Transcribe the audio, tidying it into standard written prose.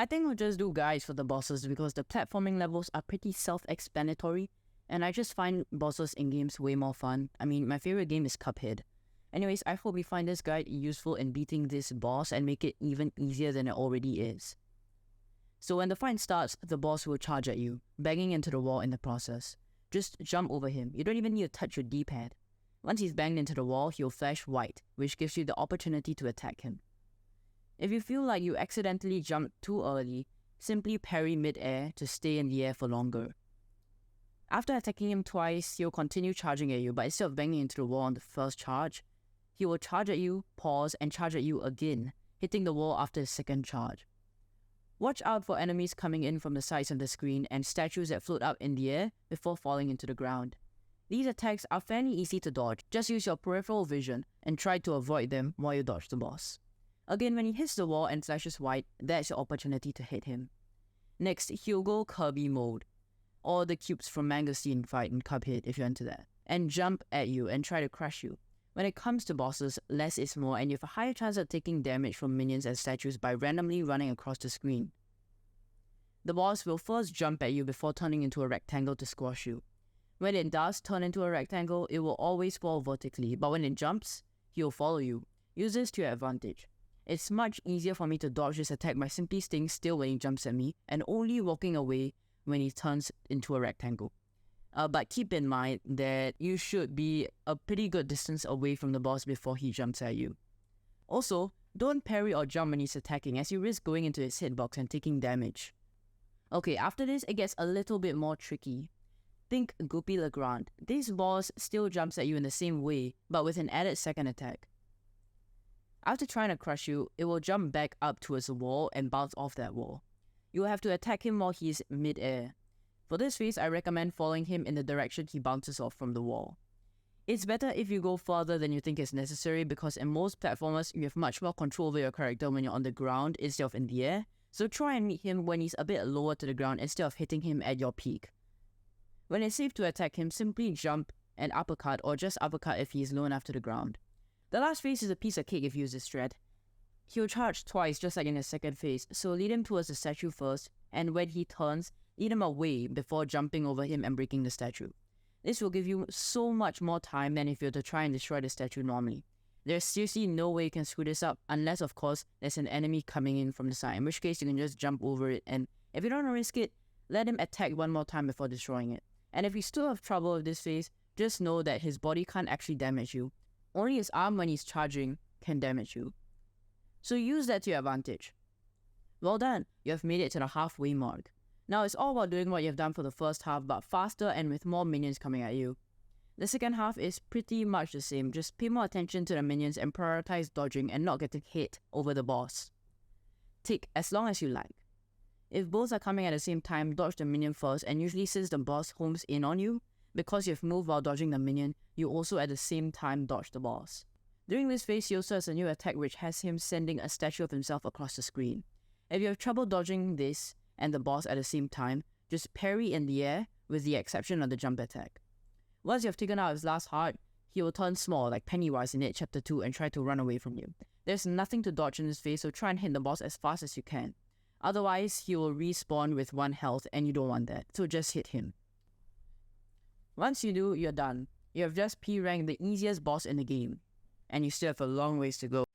I think we'll just do guides for the bosses because the platforming levels are pretty self-explanatory, and I just find bosses in games way more fun. I mean, my favorite game is Cuphead. Anyways, I hope you find this guide useful in beating this boss and make it even easier than it already is. So when the fight starts, the boss will charge at you, banging into the wall in the process. Just jump over him. You don't even need to touch your D-pad. Once he's banged into the wall, he'll flash white, which gives you the opportunity to attack him. If you feel like you accidentally jumped too early, simply parry mid-air to stay in the air for longer. After attacking him twice, he'll continue charging at you, but instead of banging into the wall on the first charge, he will charge at you, pause, and charge at you again, hitting the wall after the second charge. Watch out for enemies coming in from the sides of the screen and statues that float up in the air before falling into the ground. These attacks are fairly easy to dodge. Just use your peripheral vision and try to avoid them while you dodge the boss. Again, when he hits the wall and flashes white, that's your opportunity to hit him. Next, he'll go Kirby mode, or the cubes from Mangosteen fight in Cuphead if you're into that, and jump at you and try to crush you. When it comes to bosses, less is more, and you have a higher chance of taking damage from minions and statues by randomly running across the screen. The boss will first jump at you before turning into a rectangle to squash you. When it does turn into a rectangle, it will always fall vertically, but when it jumps, he'll follow you. Use this to your advantage. It's much easier for me to dodge this attack by simply staying still when he jumps at me and only walking away when he turns into a rectangle. But keep in mind that you should be a pretty good distance away from the boss before he jumps at you. Also, don't parry or jump when he's attacking, as you risk going into his hitbox and taking damage. Okay, after this, it gets a little bit more tricky. Think Goopy Legrand. This boss still jumps at you in the same way, but with an added second attack. After trying to crush you, it will jump back up towards the wall and bounce off that wall. You will have to attack him while he's mid-air. For this phase, I recommend following him in the direction he bounces off from the wall. It's better if you go further than you think is necessary because in most platformers, you have much more control over your character when you're on the ground instead of in the air, so try and meet him when he's a bit lower to the ground instead of hitting him at your peak. When it's safe to attack him, simply jump and uppercut or just uppercut if he is low enough to the ground. The last phase is a piece of cake if you use this strat. He'll charge twice just like in the second phase, so lead him towards the statue first, and when he turns, lead him away before jumping over him and breaking the statue. This will give you so much more time than if you were to try and destroy the statue normally. There's seriously no way you can screw this up unless of course there's an enemy coming in from the side, in which case you can just jump over it, and if you don't want to risk it, let him attack one more time before destroying it. And if you still have trouble with this phase, just know that his body can't actually damage you. Only his arm when he's charging can damage you. So use that to your advantage. Well done, you have made it to the halfway mark. Now it's all about doing what you have done for the first half, but faster and with more minions coming at you. The second half is pretty much the same, just pay more attention to the minions and prioritize dodging and not getting hit over the boss. Tick as long as you like. If both are coming at the same time, dodge the minion first, and usually since the boss homes in on you, because you've moved while dodging the minion, you also at the same time dodge the boss. During this phase, he also has a new attack which has him sending a statue of himself across the screen. If you have trouble dodging this and the boss at the same time, just parry in the air with the exception of the jump attack. Once you have taken out his last heart, he will turn small like Pennywise in It Chapter 2 and try to run away from you. There's nothing to dodge in this phase, so try and hit the boss as fast as you can. Otherwise, he will respawn with 1 health and you don't want that, so just hit him. Once you do, you're done. You have just P-ranked the easiest boss in the game, and you still have a long ways to go.